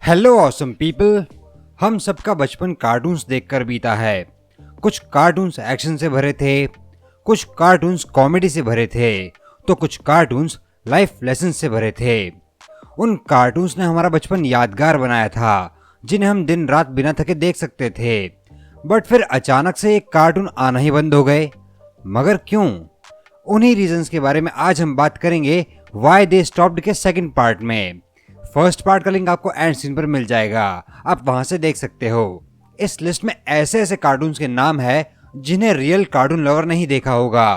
Hello awesome people. हम सबका बचपन कार्टून्स देखकर बीता है। कुछ कार्टून्स एक्शन से भरे थे, कुछ कार्टून्स कॉमेडी से भरे थे, तो कुछ कार्टून्स लाइफ लेसन से भरे थे। उन कार्टून्स ने हमारा बचपन यादगार बनाया था, जिन्हें हम दिन रात बिना थके देख सकते थे। बट फिर अचानक से ये कार्टून आना ही बंद हो गए। मगर क्यों? उन्हीं रीजंस के बारे में आज हम बात करेंगे वाई दे स्टॉप्ड के सेकंड पार्ट में। फर्स्ट पार्ट का लिंक आपको एंड सीन पर मिल जाएगा, आप वहां से देख सकते हो। इस लिस्ट में ऐसे ऐसे कार्टून्स के नाम है जिन्हें रियल कार्टून लवर नहीं देखा होगा,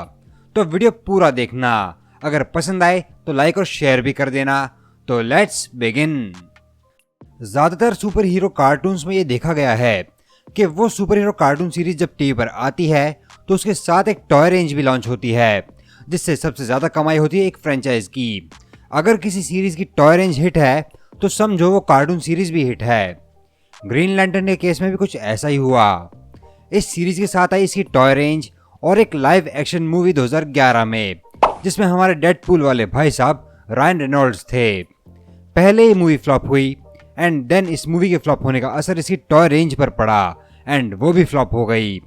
तो वीडियो पूरा देखना। अगर पसंद आए तो लाइक और शेयर भी कर देना। तो लेट्स बिगिन। ज्यादातर सुपर हीरो कार्टून्स में ये देखा गया है कि वो सुपर हीरो कार्टून सीरीज जब टीवी पर आती है तो उसके साथ एक टॉय रेंज भी लॉन्च होती है, जिससे सबसे ज्यादा कमाई होती है एक फ्रेंचाइज की। अगर किसी सीरीज की टॉय रेंज हिट है तो समझो वो कार्टून सीरीज भी हिट है। ग्रीन लैंटर्न के केस में भी कुछ ऐसा ही हुआ। इस सीरीज के साथ आई इसकी टॉय रेंज और एक लाइव एक्शन मूवी 2011 में, जिसमें हमारे डेडपूल वाले भाई साहब रायन रेनॉल्ड्स थे। पहले ये मूवी फ्लॉप हुई एंड देन इस मूवी के फ्लॉप होने का असर इसकी टॉय रेंज पर पड़ा एंड वो भी फ्लॉप हो गई।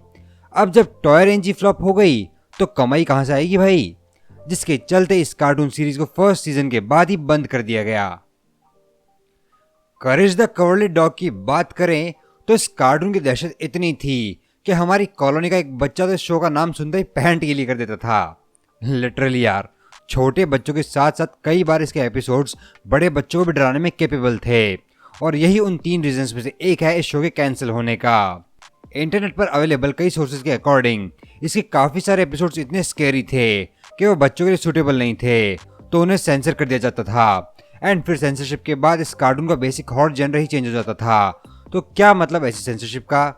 अब जब टॉय रेंज ही फ्लॉप हो गई तो कमाई कहां से आएगी भाई, जिसके चलते इस कार्टून सीरीज को फर्स्ट सीजन के बाद ही बंद कर दिया गया। करेज द कवर्डली डॉग की बात करें तो इस कार्टून की दहशत इतनी थी कि हमारी कॉलोनी का एक बच्चा तो इस शो का नाम सुनते ही पैंट गीली कर देता था। लिटरली यार, छोटे बच्चों के साथ साथ कई बार इसके एपिसोड्स बड़े बच्चों को भी डराने में कैपेबल थे, और यही उन 3 रीजंस में से एक है इस शो के कैंसिल होने का। इंटरनेट पर अवेलेबल कई सोर्सेज के अकॉर्डिंग इसके काफी सारे एपिसोड्स इतने स्केरी थे कि वो बच्चों के लिए सूटेबल नहीं थे, तो उन्हें सेंसर कर दिया जाता था। एंड फिर सेंसरशिप के बाद इस कार्टून का बेसिक हॉट जेनर ही चेंज हो जाता था। तो क्या मतलब ऐसी सेंसरशिप का?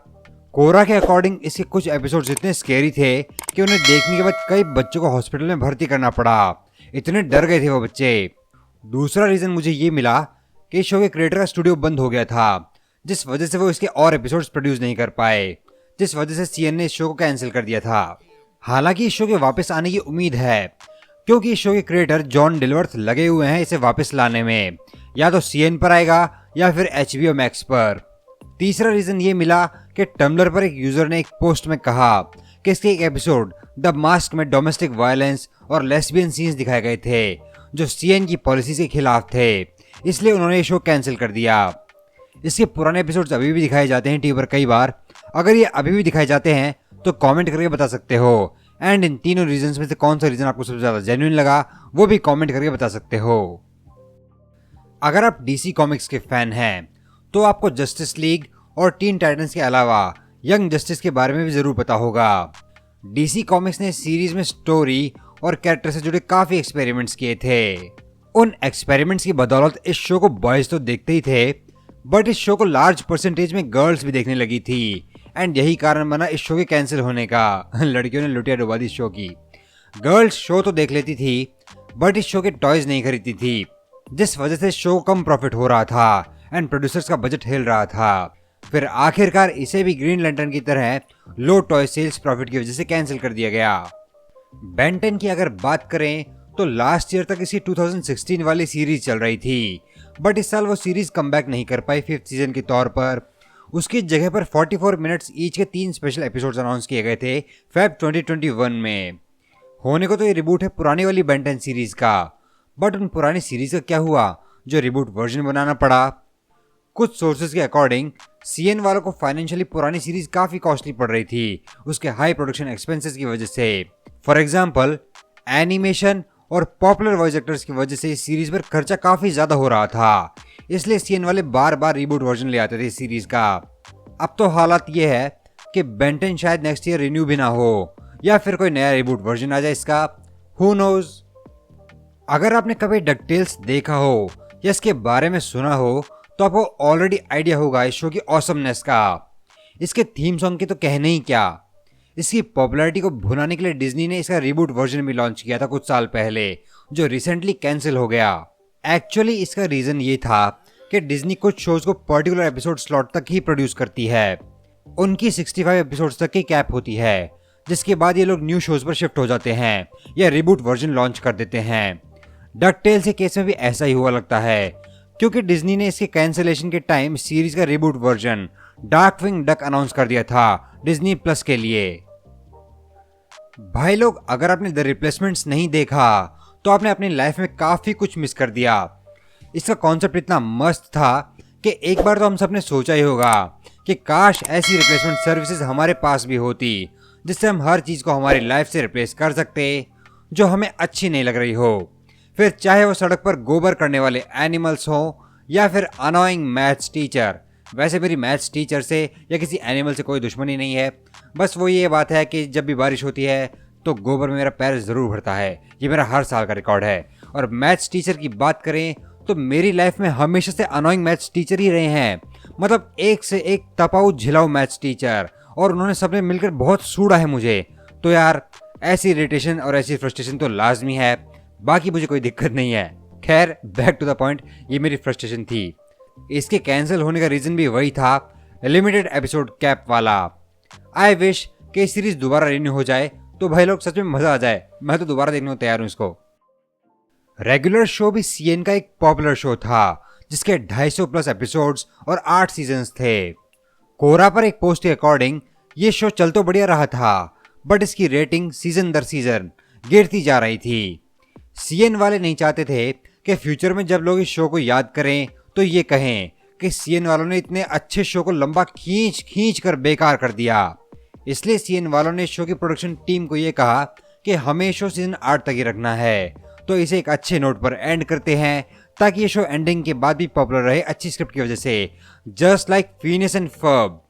कोरा के अकॉर्डिंग इसके कुछ एपिसोड्स इतने स्केरी थे कि उन्हें देखने के बाद कई बच्चों को हॉस्पिटल में भर्ती करना पड़ा, इतने डर गए थे वो बच्चे। दूसरा रीजन मुझे ये मिला कि इस शो के क्रिएटर का स्टूडियो बंद हो गया था, जिस वजह से वो इसके और एपिसोड्स प्रोड्यूस नहीं कर पाए, जिस वजह से सीएन ने इस शो को कैंसिल कर दिया था। हालांकि इस शो के वापस आने की उम्मीद है, क्योंकि इस शो के क्रिएटर जॉन डिलवर्थ लगे हुए हैं इसे वापस लाने में। या तो सीएन पर आएगा या फिर HBO मैक्स पर। तीसरा रीजन ये मिला कि टम्बलर पर एक यूजर ने एक पोस्ट में कहा कि इसके एक एपिसोड द मास्क में डोमेस्टिक वायलेंस और लेस्बियन सीन्स दिखाए गए थे, जो सीएन की पॉलिसी के खिलाफ थे, इसलिए उन्होंने ये शो कैंसिल कर दिया। इसके पुराने एपिसोड्स अभी भी दिखाए जाते हैं टीवी पर कई बार। अगर ये अभी भी दिखाए जाते हैं तो कमेंट करके बता सकते हो। एंड इन तीनों रीजंस में से कौन सा रीजन आपको सबसे ज्यादा जेन्युइन लगा वो भी कमेंट करके बता सकते हो। अगर आप डीसी कॉमिक्स के फैन हैं तो आपको जस्टिस लीग और टीन टाइटंस के अलावा यंग जस्टिस के बारे में भी जरूर पता होगा। डीसी कॉमिक्स ने सीरीज में स्टोरी और कैरेक्टर से जुड़े काफी एक्सपेरिमेंट्स किए थे। उन एक्सपेरिमेंट्स की बदौलत इस शो को बॉयज तो देखते ही थे, बट इस शो को लार्ज परसेंटेज में गर्ल्स भी देखने लगी थी। एंड यही कारण बना इस शो के कैंसिल होने का। लड़कियों ने लुटिया डुबा दी इस शो की। गर्ल्स शो तो देख लेती थी, बट इस शो के टॉयज नहीं खरीदती थी, जिस वजह से शो कम प्रॉफिट हो रहा था एंड प्रोड्यूसर्स का बजट हिल रहा था। फिर आखिरकार इसे भी ग्रीन लैंटर्न की तरह लो टॉय सेल्स प्रॉफिट की वजह से कैंसिल कर दिया गया। बेन 10 की अगर बात करें तो लास्ट ईयर तक इसकी 2016 वाली सीरीज चल रही थी, बट इस साल वो सीरीज कमबैक नहीं कर पाई 5th सीजन के तौर पर। उसकी जगह पर 44 मिनट्स ईच के 3 स्पेशल एपिसोड्स अनाउंस किए गए थे फेब 2021 में। होने को तो ये रिबूट है पुरानी वाली बेन 10 सीरीज का, बट उन पुरानी सीरीज का क्या हुआ जो रिबूट वर्जन बनाना पड़ा? कुछ सोर्सेज के अकॉर्डिंग सीएन वालों को फाइनेंशियली पुरानी सीरीज काफी कॉस्टली पड़ रही थी उसके हाई प्रोडक्शन एक्सपेंसेस की वजह से। फॉर एग्जाम्पल एनिमेशन और पॉपुलर वॉइस एक्टर्स की वजह से इस सीरीज पर खर्चा काफी ज्यादा हो रहा था, इसलिए सीएन वाले बार बार रिबूट वर्जन ले आते थे इस सीरीज का। अब तो हालात ये है कि बेन 10 शायद नेक्स्ट ईयर रिन्यू भी ना हो, या फिर कोई नया रिबूट वर्जन आ जाए इसका, हु नोज। अगर आपने कभी डकटेल्स देखा हो या इसके बारे में सुना हो तो आपको ऑलरेडी आइडिया होगा इस शो की ऑसमनेस का। इसके थीम सॉन्ग की तो कहने ही क्या। इसकी पॉपुलैरिटी को भुनाने के लिए डिज्नी ने इसका रिबूट वर्जन भी लॉन्च किया था कुछ साल पहले, जो रिसेंटली कैंसिल हो गया। एक्चुअली इसका रीजन ये था कि डिज्नी कुछ शोज को पर्टिकुलर एपिसोड स्लॉट तक ही प्रोड्यूस करती है। उनकी 65 एपिसोड्स तक की कैप होती है, जिसके बाद ये लोग न्यू शोज पर शिफ्ट हो जाते हैं या रिबूट वर्जन लॉन्च कर देते हैं। डकटेल्स के केस में भी ऐसा ही हुआ लगता है, क्योंकि डिज्नी ने इसके कैंसलेशन के टाइम सीरीज का रिबूट वर्जन डार्कविंग डक अनाउंस कर दिया था डिज्नी प्लस के लिए। भाई लोग, अगर आपने द रिप्लेसमेंट्स नहीं देखा तो आपने अपनी लाइफ में काफी कुछ मिस कर दिया। इसका कॉन्सेप्ट इतना मस्त था कि एक बार तो हम सबने सोचा ही होगा कि काश ऐसी रिप्लेसमेंट सर्विसेज हमारे पास भी होती, जिससे हम हर चीज को हमारी लाइफ से रिप्लेस कर सकते जो हमें अच्छी नहीं लग रही हो। फिर चाहे वो सड़क पर गोबर करने वाले एनिमल्स हो या फिर अनोइंग मैथ्स टीचर। वैसे मेरी मैथ्स टीचर से या किसी एनिमल से कोई दुश्मनी नहीं है, बस वो ये बात है कि जब भी बारिश होती है तो गोबर में मेरा पैर जरूर भरता है। ये मेरा हर साल का रिकॉर्ड है। और मैथ्स टीचर की बात करें तो मेरी लाइफ में हमेशा से अनोइंग मैथ्स टीचर ही रहे हैं। मतलब एक से एक तपाऊ झिलाऊ मैथ्स टीचर, और उन्होंने सबने मिलकर बहुत सूड़ा है मुझे। तो यार, ऐसी इरिटेशन और ऐसी फ्रस्ट्रेशन तो लाजमी है, बाकी मुझे कोई दिक्कत नहीं है। खैर, बैक टू द पॉइंट, ये मेरी फ्रस्ट्रेशन थी। इसके कैंसिल होने का रीजन भी वही था, लिमिटेड एपिसोड कैप वाला। आई विश कि सीरीज दोबारा रिन्यू हो जाए तो भाई लोग सच में मजा आ जाए। मैं तो दोबारा देखने को तैयार हूं इसको। रेगुलर शो भी सीएन का एक पॉपुलर शो था जिसके 250 प्लस एपिसोड्स और 8 सीजन्स थे। कोरा पर एक पोस्ट के अकॉर्डिंग ये शो चल तो बढ़िया रहा था, बट इसकी रेटिंग सीजन दर सीजन गिरती जा रही थी। सीएन वाले नहीं चाहते थे कि फ्यूचर में जब लोग इस शो को याद करें तो ये कहें कि सीएन वालों ने इतने अच्छे शो को लंबा खींच कर बेकार कर दिया। इसलिए सीएन वालों ने शो की प्रोडक्शन टीम को ये कहा कि हमें शो सीजन 8 तक ही रखना है, तो इसे एक अच्छे नोट पर एंड करते हैं ताकि ये शो एंडिंग के बाद भी पॉपुलर रहे अच्छी स्क्रिप्ट की वजह से, just like Phineas and Ferb.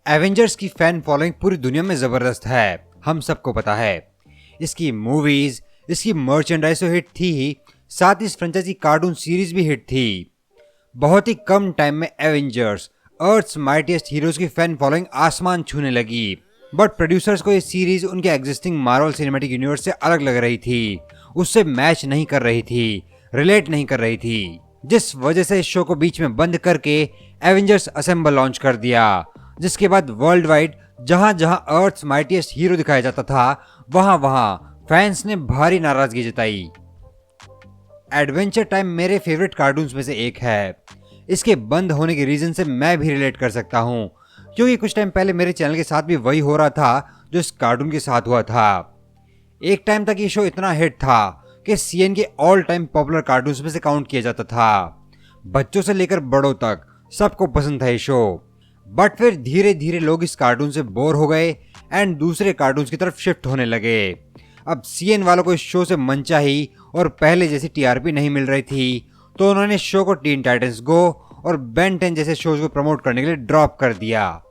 Avengers की फैन फॉलोइंग पूरी दुनिया में जबरदस्त है, हम सबको पता है। इसकी मूवीज, इसकी मर्चेंडाइज तो हिट थी ही, साथ ही इस फ्रेंचाइजी कार्टून सीरीज भी हिट थी। बहुत ही कम टाइम में एवेंजर्स, अर्थ्स माइटिएस्ट हीरोज की फैन फॉलोइंग आसमान छूने लगी। बट प्रोड्यूसर्स को ये सीरीज उनके एग्जिस्टिंग मार्वल सिनेमैटिक यूनिवर्स से अलग लग रही थी, उससे मैच नहीं कर रही थी, रिलेट नहीं कर रही थी, जिस वजह से इस शो को बीच में बंद करके एवेंजर्स असेंबल लॉन्च कर दिया। जिसके बाद वर्ल्ड वाइड जहां जहां अर्थ्स माइटिएस्ट हीरो दिखाया जाता था, वहां वहां फैंस ने भारी नाराजगी जताई। एडवेंचर टाइम मेरे फेवरेट कार्टून्स में से एक है। इसके बंद होने के रीजन से मैं भी रिलेट कर सकता हूं, क्योंकि कुछ टाइम पहले मेरे चैनल के साथ भी वही हो रहा था जो इस कार्टून के साथ हुआ था। एक टाइम तक ये शो इतना हिट था कि सीएन के ऑल टाइम पॉपुलर कार्टून्स में से काउंट किया जाता था। बच्चों से लेकर बड़ों तक सबको पसंद था ये शो। बट फिर धीरे धीरे लोग इस कार्टून से बोर हो गए एंड दूसरे कार्टून्स की तरफ शिफ्ट होने लगे। अब सीएन वालों को इस शो से मनचाही और पहले जैसी टीआरपी नहीं मिल रही थी, तो उन्होंने शो को टीन टाइटंस गो और बेन 10 जैसे शोज को प्रमोट करने के लिए ड्रॉप कर दिया।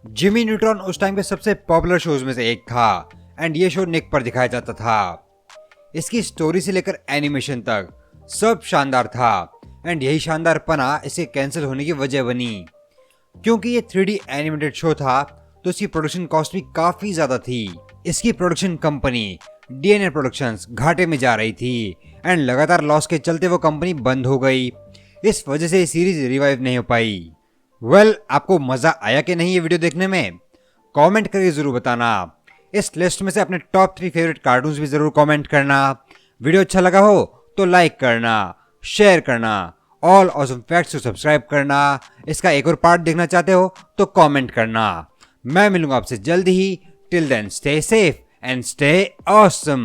जिमी न्यूट्रॉन उस टाइम के सबसे पॉपुलर शोज में से एक था एंड ये शो निक पर दिखाया जाता था। इसकी स्टोरी से लेकर एनिमेशन तक सब शानदार था एंड यही शानदारपना इसे कैंसिल होने की वजह बनी। क्योंकि ये 3D एनिमेटेड शो था तो इसकी प्रोडक्शन कॉस्ट भी काफी ज्यादा थी। इसकी प्रोडक्शन कंपनी डीएनए प्रोडक्शंस घाटे में जा रही थी एंड लगातार लॉस के चलते वो कंपनी बंद हो गई। इस वजह से ये सीरीज रिवाइव नहीं हो पाई। आपको मजा आया कि नहीं ये वीडियो देखने में? कमेंट करके जरूर बताना। इस लिस्ट में से अपने टॉप 3 फेवरेट कार्टून्स भी जरूर कमेंट करना। वीडियो अच्छा लगा हो तो लाइक करना, शेयर करना, ऑल ऑसम फैक्ट्स को सब्सक्राइब करना। इसका एक और पार्ट देखना चाहते हो तो कमेंट करना। मैं मिलूंगा आपसे जल्दी ही। Till then stay safe and stay awesome.